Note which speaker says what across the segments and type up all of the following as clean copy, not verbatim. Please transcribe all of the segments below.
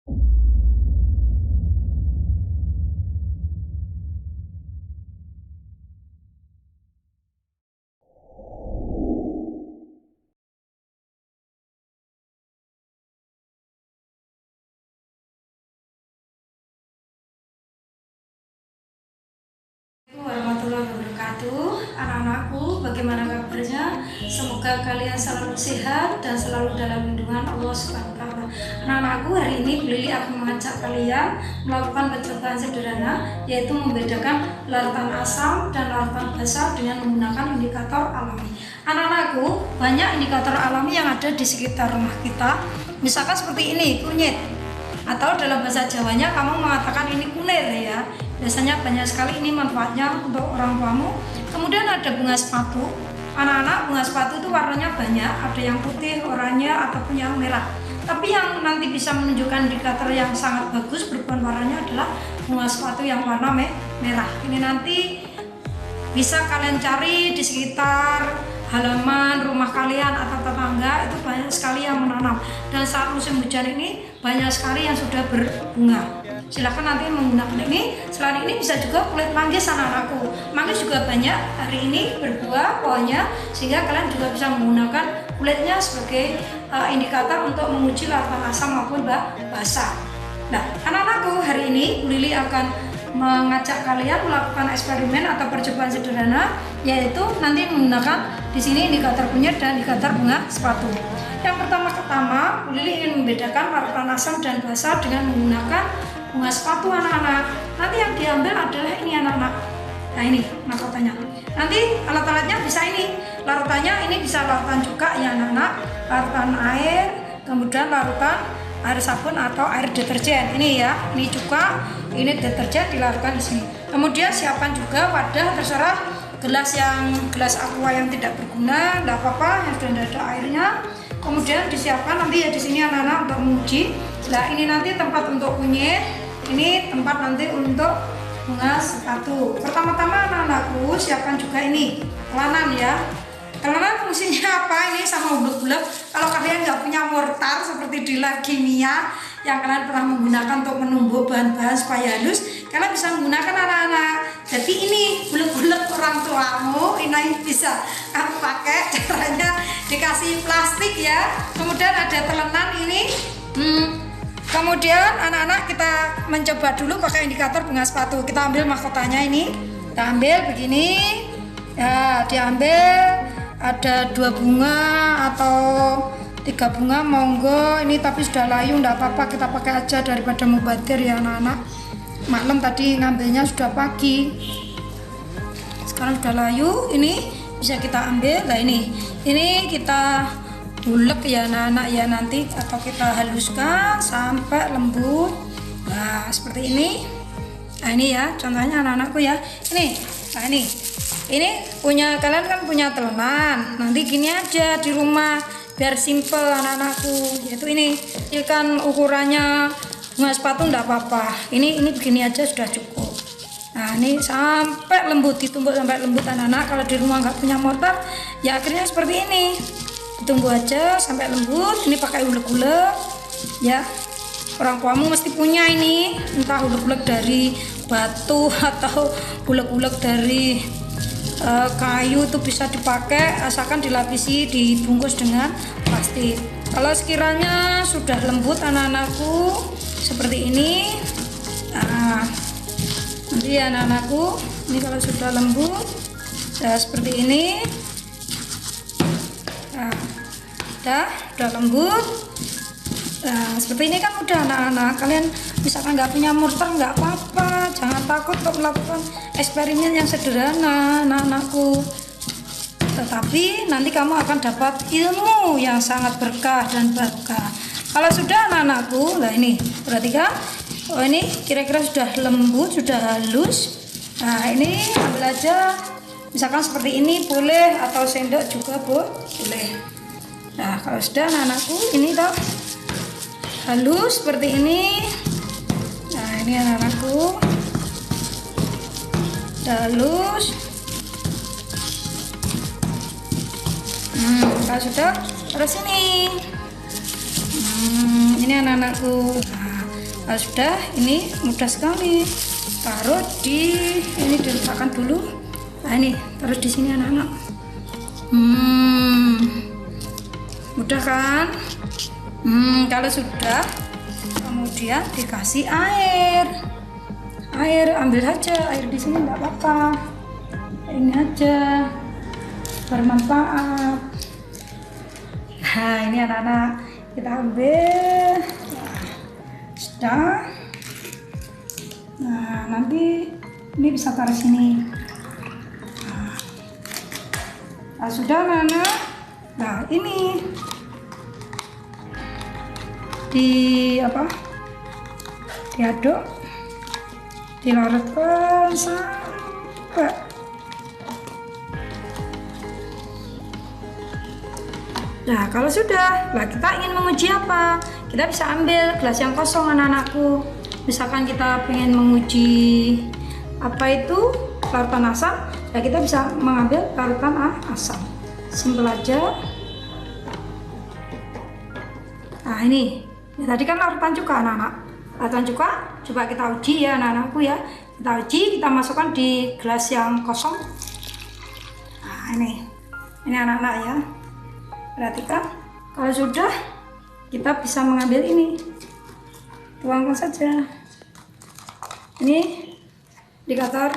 Speaker 1: Warahmatullahi wabarakatuh. Anak-anakku, bagaimana kabarnya? Semoga kalian selalu sehat dan selalu dalam lindungan Allah Subhanahu wa Ta'ala. Anak-anakku, hari ini Bu Lili akan mengajak kalian melakukan percobaan sederhana, yaitu membedakan larutan asam dan larutan basa dengan menggunakan indikator alami. Anak-anakku, banyak indikator alami yang ada di sekitar rumah kita. Misalkan seperti ini, kunyit, atau dalam bahasa Jawanya kamu mengatakan ini kunir ya. Biasanya banyak sekali ini manfaatnya untuk orang tuamu. Kemudian ada bunga sepatu. Anak-anak, bunga sepatu itu warnanya banyak, ada yang putih, oranye, ataupun yang merah. Tapi yang nanti bisa menunjukkan indikator yang sangat bagus berubah warnanya adalah bunga sepatu yang warna merah. Ini nanti bisa kalian cari di sekitar halaman rumah kalian atau tetangga, itu banyak sekali yang menanam. Dan saat musim hujan ini banyak sekali yang sudah berbunga. Silahkan nanti menggunakan ini. Selain ini bisa juga kulit manggis anak-anakku. Manggis juga banyak hari ini berbuah pohonnya, sehingga kalian juga bisa menggunakan kulitnya sebagai indikator untuk menguji larutan asam maupun basa. Nah, anak-anakku, hari ini Bu Lili akan mengajak kalian melakukan eksperimen atau percobaan sederhana, yaitu nanti menggunakan di sini indikator kunyit dan indikator bunga sepatu. Yang pertama-tama, Bu Lili ingin membedakan larutan asam dan basa dengan menggunakan bunga sepatu anak-anak. Nanti yang diambil adalah ini anak-anak. Nah ini mahkotanya. Nanti alat-alatnya bisa ini. Larutannya ini bisa larutan juga ya anak-anak. Larutan air, kemudian larutan air sabun atau air deterjen. Ini ya, ini juga, ini deterjen dilarutkan di sini. Kemudian siapkan juga wadah, terserah gelas aqua yang tidak berguna, tidak apa-apa, yang sudah tidak ada airnya. Kemudian disiapkan nanti ya di sini anak-anak untuk menguji. Nah ini nanti tempat untuk kunyit, ini tempat nanti untuk bunga sepatu. Pertama-tama anak-anakku siapkan juga ini telanan ya. Telanan fungsinya apa? Ini sama bulek-bulek. Kalau kalian nggak punya mortar seperti di lab kimia yang kalian pernah menggunakan untuk menumbuk bahan-bahan supaya halus, kalian bisa menggunakan anak-anak. Jadi ini bulek-bulek orang tuamu, ini bisa kamu pakai. Caranya dikasih plastik ya. Kemudian ada telanan ini. Kemudian anak-anak kita mencoba dulu pakai indikator bunga sepatu. Kita ambil mahkotanya ini, kita ambil begini ya, diambil ada 2 bunga atau 3 bunga monggo. Ini tapi sudah layu, enggak apa-apa, kita pakai aja daripada mubazir ya anak-anak. Maklum tadi ngambilnya sudah pagi, sekarang sudah layu, ini bisa kita ambil. Nah ini kita bulek ya anak-anak ya nanti, atau kita haluskan sampai lembut. Nah seperti ini. Nah ini ya contohnya anak-anakku ya. Nah ini punya kalian kan punya telanan. Nanti gini aja di rumah biar simple anak-anakku. Yaitu ini kan ukurannya bunga sepatu enggak apa-apa. Ini begini aja sudah cukup. Nah ini sampai lembut, ditumbuk sampai lembut anak-anak. Kalau di rumah nggak punya mortar ya akhirnya seperti ini. Tunggu aja sampai lembut. Ini pakai ulek-ulek ya, orang tuamu mesti punya ini, entah ulek-ulek dari batu atau ulek-ulek dari kayu, itu bisa dipakai asalkan dilapisi, dibungkus dengan plastik. Kalau sekiranya sudah lembut anak-anakku seperti ini, nah, nanti anak-anakku ini kalau sudah lembut ya seperti ini. Nah, udah lembut. Nah, seperti ini kan udah anak-anak. Kalian misalkan nggak punya mortar nggak apa-apa, jangan takut untuk melakukan eksperimen yang sederhana anak-anakku. Tetapi nanti kamu akan dapat ilmu yang sangat berkah dan barokah. Kalau sudah anak-anakku, nah ini perhatikan, oh ini kira-kira sudah lembut, sudah halus. Nah ini ambil aja, misalkan seperti ini boleh, atau sendok juga boleh. Nah kalau sudah anak-anakku ini toh halus seperti ini. Nah ini anak-anakku udah halus. Kalau sudah terus ini. Ini anak-anakku. Nah, Kalau sudah, ini mudah sekali. Taruh di ini, diletakkan dulu. Nah ini taruh di sini anak-anak. Mudah kan? Kalau sudah, kemudian dikasih air. Ambil aja air di sini, nggak apa-apa. Ini aja bermanfaat. Nah ini anak-anak, kita ambil. Sudah. Nah nanti ini bisa taruh sini. Nah sudah anak-anak. Nah ini diaduk, dilarutkan sampai nah kalau sudah, kita ingin menguji apa? Kita bisa ambil gelas yang kosong anak-anakku. Misalkan kita pengen menguji apa itu larutan asam, ya kita bisa mengambil larutan asam. Simpel aja. Nah ini, tadi kan larutan cuka anak-anak. Larutan cuka, coba kita uji ya anak-anakku ya. Kita uji, kita masukkan di gelas yang kosong. Nah ini anak-anak ya. Perhatikan, kalau sudah kita bisa mengambil ini, tuangkan saja. Ini indikator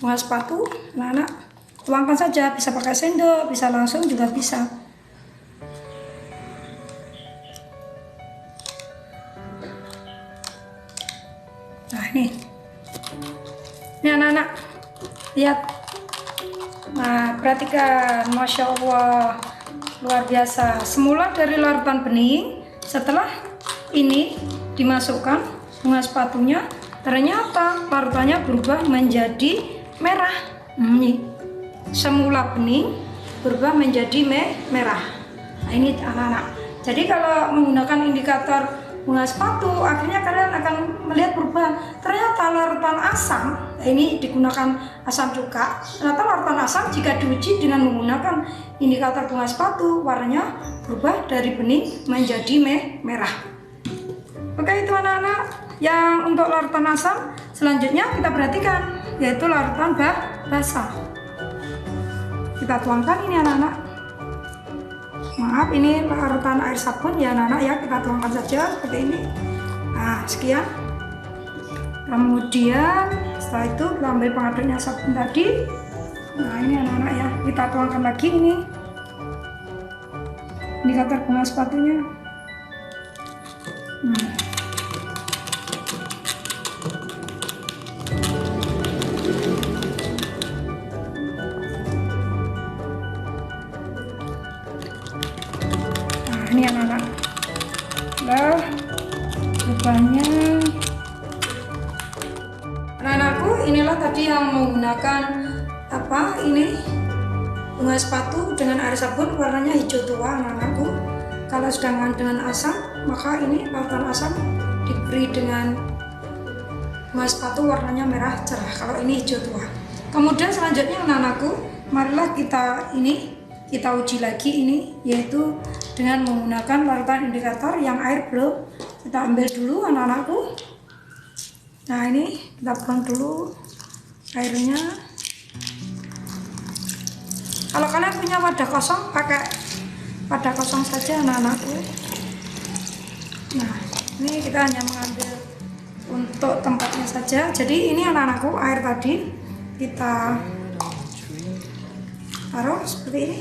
Speaker 1: bunga sepatu, anak-anak, tuangkan saja. Bisa pakai sendok, bisa langsung juga bisa. Nah ini anak-anak, lihat. Nah perhatikan, Masya Allah. Luar biasa. Semula dari larutan bening, setelah ini dimasukkan bunga sepatunya, ternyata larutannya berubah menjadi merah. Ini semula bening berubah menjadi merah. Nah ini anak-anak. Jadi kalau menggunakan indikator bunga sepatu, akhirnya kalian akan melihat perubahan. Ternyata larutan asam, ini digunakan asam cuka. Ternyata larutan asam jika diuji dengan menggunakan indikator bunga sepatu, warnanya berubah dari bening menjadi merah. Oke, itu anak-anak yang untuk larutan asam. Selanjutnya kita perhatikan, yaitu larutan basah. Kita tuangkan ini anak-anak. Maaf, ini larutan air sabun ya anak-anak ya, kita tuangkan saja seperti ini. Nah sekian. Kemudian setelah itu kita ambil pengaduknya sabun tadi. Nah ini anak-anak ya, kita tuangkan lagi ini indikator bunga sepatunya. Nah ini anak-anak, nah rupanya anak-anakku, inilah tadi yang menggunakan ini bunga sepatu dengan air sabun, warnanya hijau tua anak-anakku. Kalau sedangkan dengan asam, maka ini larutan asam diberi dengan bunga sepatu warnanya merah cerah. Kalau ini hijau tua. Kemudian selanjutnya anak-anakku, marilah kita uji lagi ini, yaitu dengan menggunakan larutan indikator yang air belum. Kita ambil dulu anak-anakku. Nah ini kita buang dulu airnya. Kalau kalian punya wadah kosong, pakai wadah kosong saja anak-anakku. Nah ini kita hanya mengambil untuk tempatnya saja. Jadi ini anak-anakku, air tadi kita taruh seperti ini,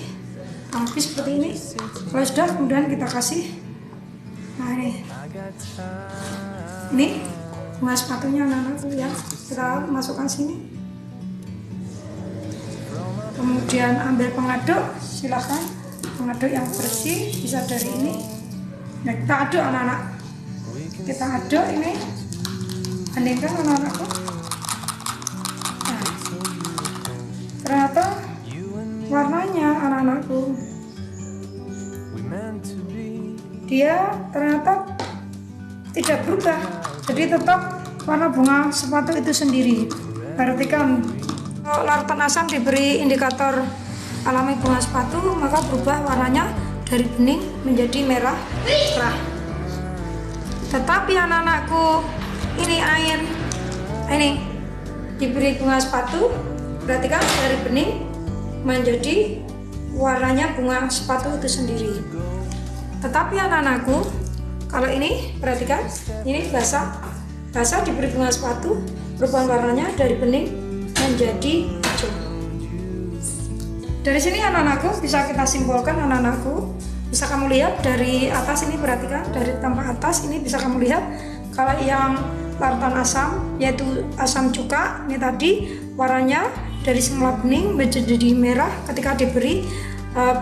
Speaker 1: habis seperti ini. Kalau sudah, kemudian kita kasih. Nah ini bunga sepatunya anak-anakku ya, kita masukkan sini. Kemudian ambil pengaduk, silahkan pengaduk yang bersih, bisa dari ini. Nah kita aduk anak-anak, kita aduk ini, bandingkan anak-anakku. Nah ternyata warnanya anak-anakku, dia ternyata tidak berubah, jadi tetap warna bunga sepatu itu sendiri. Perhatikan, kalau larutan asam diberi indikator alami bunga sepatu, maka berubah warnanya dari bening menjadi merah cerah. Itu Tetapi anak-anakku, ini air, ini diberi bunga sepatu, berarti kan dari bening menjadi warnanya bunga sepatu itu sendiri. Tetapi anak-anakku, kalau ini perhatikan, ini basah diberi bunga sepatu, perubahan warnanya dari bening menjadi hijau. Dari sini anak-anakku bisa kita simpulkan, anak-anakku bisa kamu lihat dari atas ini, perhatikan dari tampak atas ini bisa kamu lihat kalau yang larutan asam yaitu asam cuka ini tadi warnanya dari semula bening menjadi merah ketika diberi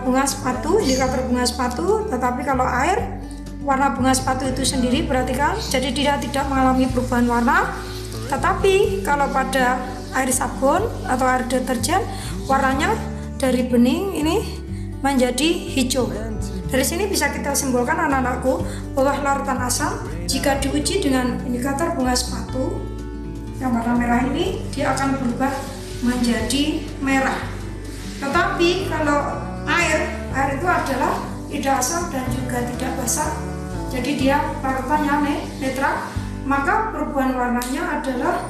Speaker 1: bunga sepatu, indikator bunga sepatu. Tetapi kalau air, warna bunga sepatu itu sendiri perhatikan, jadi dia tidak mengalami perubahan warna. Tetapi kalau pada air sabun atau air deterjen, warnanya dari bening ini menjadi hijau. Dari sini bisa kita simpulkan anak-anakku bahwa larutan asam jika diuji dengan indikator bunga sepatu yang warna merah ini, dia akan berubah menjadi merah. Tetapi kalau air itu adalah tidak asam dan juga tidak basah, jadi dia larutannya netral, maka perubahan warnanya adalah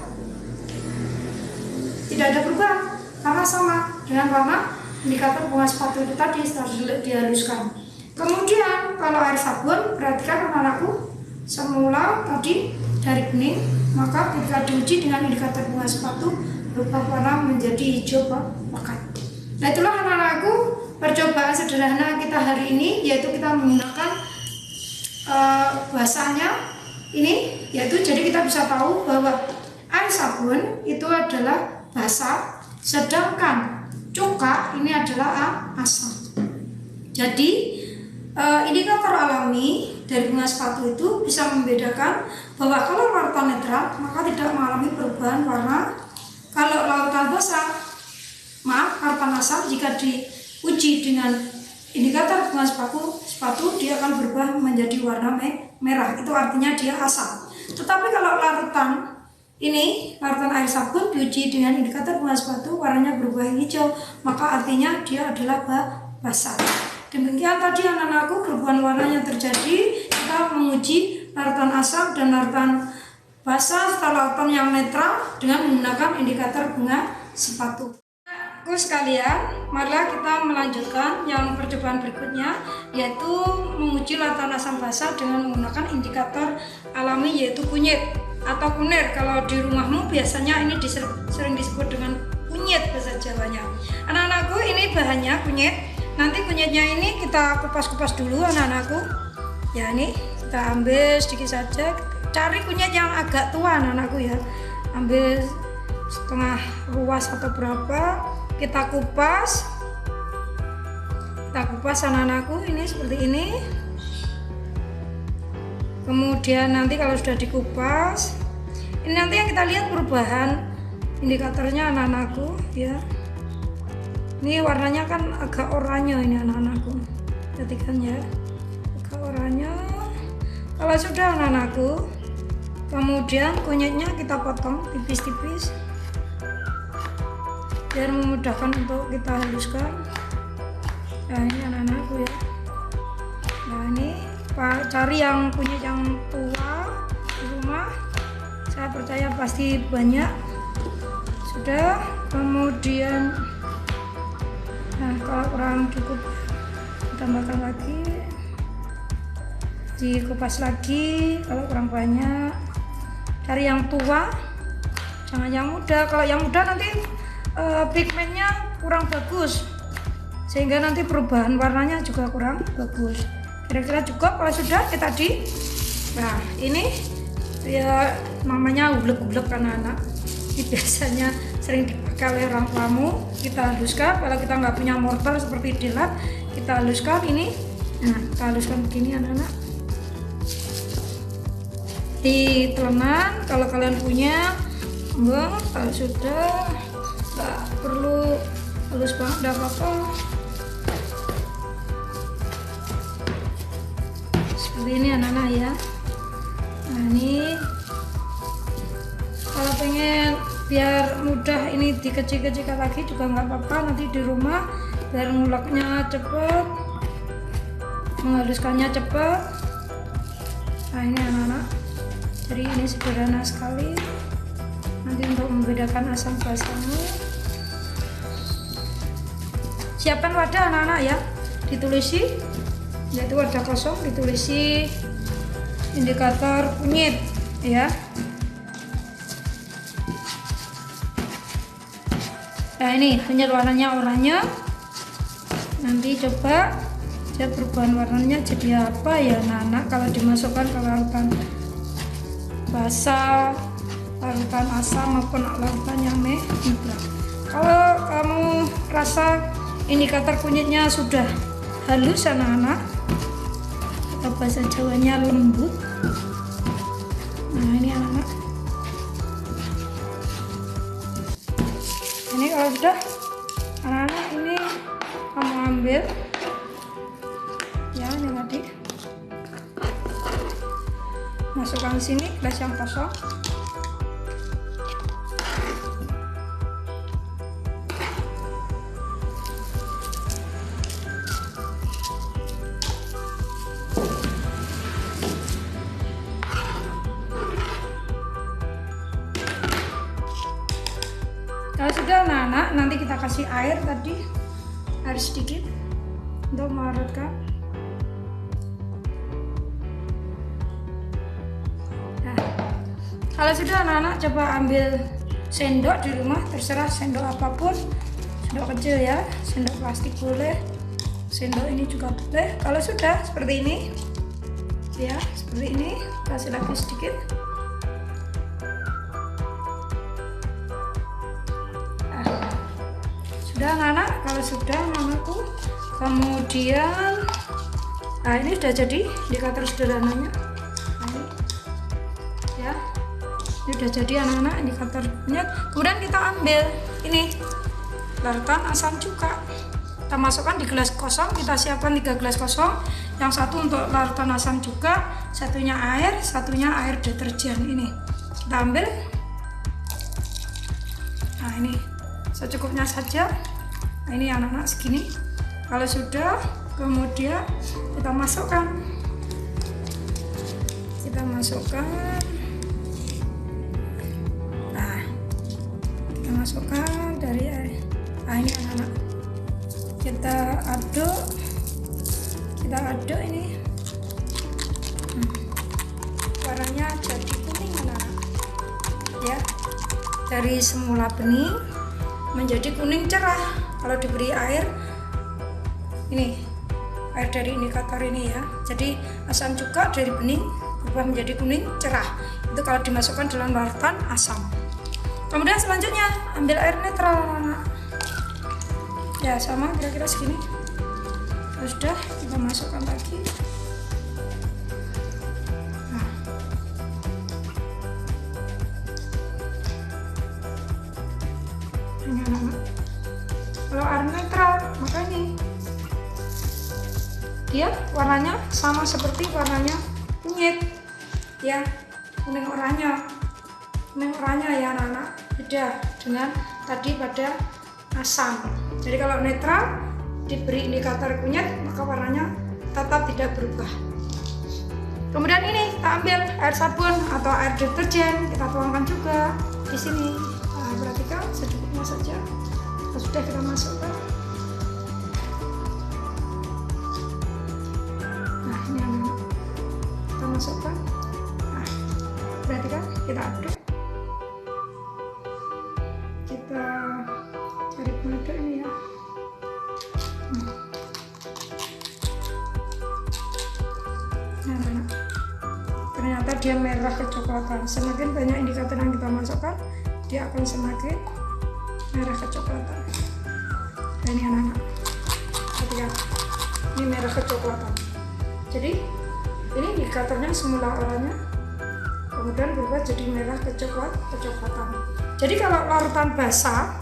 Speaker 1: tidak ada perubahan karena sama dengan warna indikator bunga sepatu itu tadi setelah dihaluskan. Kemudian kalau air sabun, perhatikan anak-anakku, semula tadi dari bening, maka ketika diuji dengan indikator bunga sepatu berubah warna menjadi hijau pekat. Nah, itulah anak-anakku percobaan sederhana kita hari ini, yaitu kita menggunakan bahasanya ini, yaitu jadi kita bisa tahu bahwa air sabun itu adalah basah, sedangkan cuka ini adalah asam. Jadi indikator alami dari bunga sepatu itu bisa membedakan bahwa kalau larutan netral maka tidak mengalami perubahan warna. Kalau larutan basah, larutan asam, jika diuji dengan indikator bunga sepatu dia akan berubah menjadi warna merah. Itu artinya dia asam. Tetapi kalau larutan air sabun diuji dengan indikator bunga sepatu warnanya berubah hijau, maka artinya dia adalah basah. Demikian tadi anak-anakku perubahan warnanya terjadi. Kita menguji larutan asam dan larutan basah serta larutan yang netral dengan menggunakan indikator bunga sepatu. Anak-anakku sekalian, marilah kita melanjutkan yang percobaan berikutnya, yaitu menguji larutan asam basah dengan menggunakan indikator alami yaitu kunyit atau kunir. Kalau di rumahmu biasanya ini sering disebut dengan kunyit bahasa Jawanya. Anak-anakku, ini bahannya kunyit. Nanti kunyitnya ini kita kupas-kupas dulu anak-anakku. Ya, ini kita ambil sedikit saja. Cari kunyit yang agak tua anak-anakku ya. Ambil setengah ruas atau berapa. Kita kupas. Anak-anakku ini seperti ini. Kemudian nanti kalau sudah dikupas, ini nanti yang kita lihat perubahan indikatornya anak-anakku ya. Ini warnanya kan agak oranye ini anak-anakku, perhatikan ya, agak oranye. Kalau sudah anak-anakku, kemudian kunyitnya kita potong tipis-tipis biar memudahkan untuk kita haluskan. Nah, ini anak-anakku ya. Nah, ini cari yang kunyit yang tua di rumah, saya percaya pasti banyak. Sudah, kemudian kalau kurang cukup tambahkan lagi, dikupas lagi. Kalau kurang banyak, cari yang tua, jangan yang muda. Kalau yang muda nanti pigmennya kurang bagus, sehingga nanti perubahan warnanya juga kurang bagus. Kira-kira cukup. Kalau sudah kita nah ini ya namanya ublek-ublek anak-anak. Ini biasanya sering dipakai oleh orang tuamu. Kita haluskan. Kalau kita nggak punya mortar seperti di lab, kita haluskan ini. Nah, kita haluskan begini anak-anak. Di telenan kalau kalian punya, kalau sudah nggak perlu halus banget, nggak apa-apa. Seperti ini anak-anak ya. Nah, ini kalau pengen biar mudah ini dikecil-kecilkan lagi juga nggak apa-apa, nanti di rumah biar nguleknya cepet, menghaluskannya cepet. Nah ini anak-anak, jadi ini sederhana sekali nanti untuk membedakan asam basamu. Siapkan wadah anak-anak ya, ditulisi, yaitu wadah kosong, ditulisi indikator kunyit ya. Nah ini kunyit warnanya oranye, nanti coba lihat perubahan warnanya jadi apa ya anak-anak kalau dimasukkan ke larutan basah, larutan asam maupun larutan yang nitrat. Kalau kamu rasa indikator kunyitnya sudah halus anak-anak, atau bahasa Jawanya lembut, nah ini anak-anak, ini kalau sudah anak-anak, ini kamu ambil ya, ini tadi masukkan sini gelas yang kosong. Kalau sudah anak-anak, nanti kita kasih air tadi, air sedikit untuk melarutkan. Nah, kalau sudah anak-anak, coba ambil sendok di rumah, terserah sendok apapun, sendok kecil ya, sendok plastik boleh, sendok ini juga boleh. Kalau sudah seperti ini ya, seperti ini, kasih lagi sedikit. Sudah anak-anak, kalau sudah anak-anakku, kemudian nah ini sudah jadi indikator sederhananya. Nah, ini ya, ini sudah jadi anak-anak indikatornya. Kemudian kita ambil ini larutan asam cuka, kita masukkan di gelas kosong. Kita siapkan 3 gelas kosong, yang satu untuk larutan asam cuka, satunya air deterjen. Ini kita ambil, nah ini secukupnya saja. Nah, ini anak-anak segini. Kalau sudah, kemudian kita masukkan nah kita masukkan dari air. Nah ini anak-anak, kita aduk ini. Warnanya jadi kuning anak-anak ya, dari semula bening menjadi kuning cerah kalau diberi air. Ini air dari indikator ini ya, jadi asam cuka dari bening berubah menjadi kuning cerah, itu kalau dimasukkan dalam larutan asam. Kemudian selanjutnya ambil air netral anak-anak ya, sama kira-kira segini. Sudah, kita masukkan lagi. Nah, ini anak-anak, kalau air netral maka ini dia warnanya sama seperti warnanya kunyit ya, kuning oranye ya anak-anak, beda dengan tadi pada asam. Jadi kalau netral diberi indikator kunyit maka warnanya tetap tidak berubah. Kemudian ini kita ambil air sabun atau air deterjen, kita tuangkan juga di sini. Nah, perhatikan secukupnya saja. Sudah kita masukkan. Nah ini anak-anak, kita masukkan. Nah, perhatikan, kita aduk. Kita cari pengaduk ini ya. Nah anak-anak, ternyata dia merah kecoklatan. Semakin banyak indikator yang kita masukkan, dia akan semakin merah kecoklatan. Nah ini anak-anak, perhatikan, ini merah kecoklatan. Jadi ini indikatornya semula oranye, kemudian berubah jadi merah kecoklatan. Jadi kalau larutan basah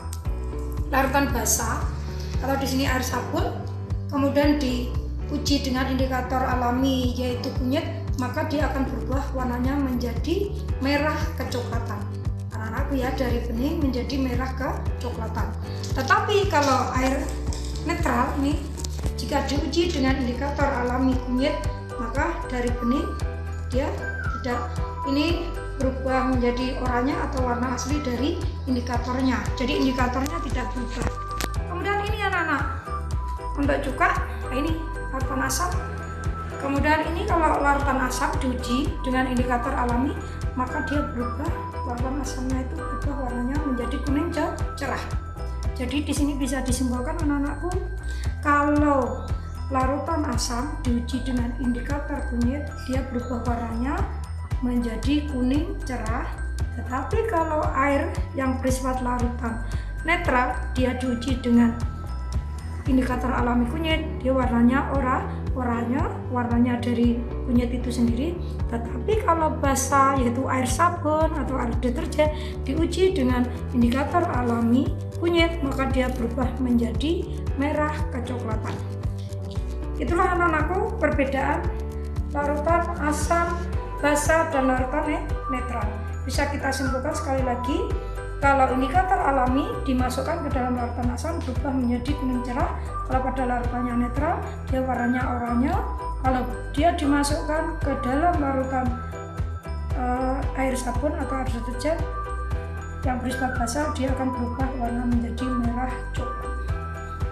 Speaker 1: atau di sini air sabun, kemudian diuji dengan indikator alami yaitu kunyit, maka dia akan berubah warnanya menjadi merah kecoklatan. Anak-anakku ya, dari bening menjadi merah kecoklatan. Tetapi kalau air netral ini, jika diuji dengan indikator alami kunyit, maka dari bening dia tidak ini berubah menjadi oranye atau warna asli dari indikatornya. Jadi indikatornya tidak berubah. Kemudian ini anak-anak, untuk cuka, nah ini larutan asam. Kemudian ini kalau larutan asam diuji dengan indikator alami, maka dia berubah, larutan asamnya itu berubah warnanya menjadi kuning cerah. Jadi di sini bisa disimpulkan anak-anakku, kalau larutan asam diuji dengan indikator kunyit, dia berubah warnanya menjadi kuning cerah. Tetapi kalau air yang bersifat larutan netral, dia diuji dengan indikator alami kunyit, dia warnanya oranye, warnanya dari kunyit itu sendiri. Tetapi kalau basa, yaitu air sabun atau air deterjen, diuji dengan indikator alami kunyit, maka dia berubah menjadi merah kecoklatan. Itulah anak-anakku perbedaan larutan asam, basa, dan larutan netral. Bisa kita simpulkan sekali lagi, kalau indikator alami dimasukkan ke dalam larutan asam berubah menjadi kuning cerah. Kalau pada larutannya netral, dia warnanya oranye. Kalau dia dimasukkan ke dalam larutan air sabun atau air deterjen yang bersifat basah, dia akan berubah warna menjadi merah coklat.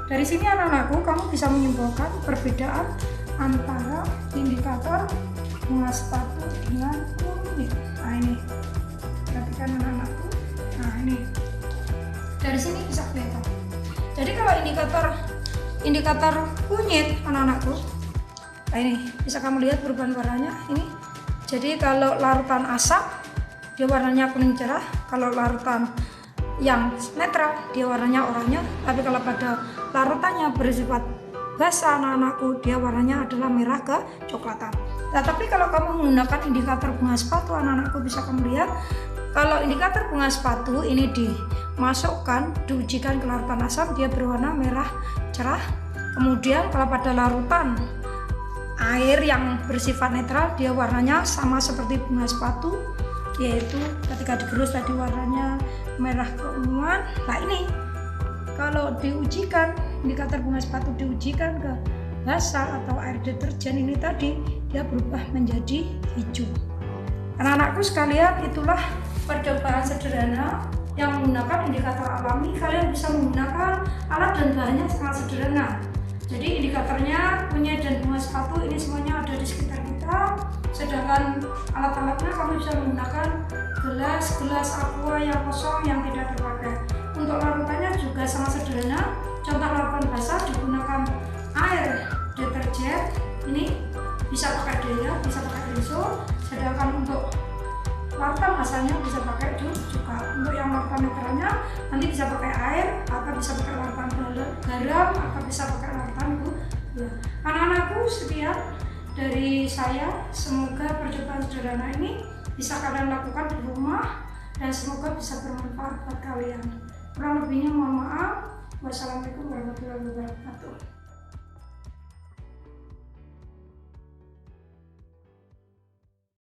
Speaker 1: Dari sini anak-anakku, kamu bisa menyimpulkan perbedaan antara indikator bunga sepatu dengan kunyit. Nah ini, perhatikan anak-anakku. Nah ini, dari sini bisa kelihatan. Jadi kalau indikator kunyit anak-anakku, nah ini bisa kamu lihat perubahan warnanya ini. Jadi kalau larutan asam, dia warnanya kuning cerah. Kalau larutan yang netral, dia warnanya oranye. Tapi kalau pada larutannya bersifat basah anak-anakku, dia warnanya adalah merah kecoklatan. Nah, tapi kalau kamu menggunakan indikator bunga sepatu anak-anakku, bisa kamu lihat kalau indikator bunga sepatu ini dimasukkan, diujikan ke larutan asam, dia berwarna merah cerah. Kemudian kalau pada larutan air yang bersifat netral, dia warnanya sama seperti bunga sepatu, yaitu ketika digerus tadi warnanya merah keunguan. Nah ini kalau diujikan, indikator bunga sepatu diujikan ke basa atau air deterjen ini tadi, dia berubah menjadi hijau. Anak-anakku sekalian, itulah percobaan sederhana yang menggunakan indikator alami. Kalian bisa menggunakan alat dan bahannya sangat sederhana. Jadi indikatornya, kunyit dan bunga sepatu ini semuanya ada di sekitar kita. Sedangkan alat-alatnya kamu bisa menggunakan gelas aqua yang kosong yang tidak terpakai. Untuk larutannya juga sangat sederhana. Contoh larutan basah digunakan air deterjen, ini bisa pakai Dea, bisa pakai Rinso. Sedangkan untuk larutan basahnya bisa pakai cuka. Untuk yang larutan netralnya nanti bisa pakai air, atau bisa pakai larutan garam, atau bisa pakai larutan gula. Anak-anakku sekian dari saya, semoga percobaan sederhana ini bisa kalian lakukan di rumah dan semoga bisa bermanfaat buat kalian. Kurang lebihnya mohon maaf. Wassalamualaikum warahmatullahi wabarakatuh.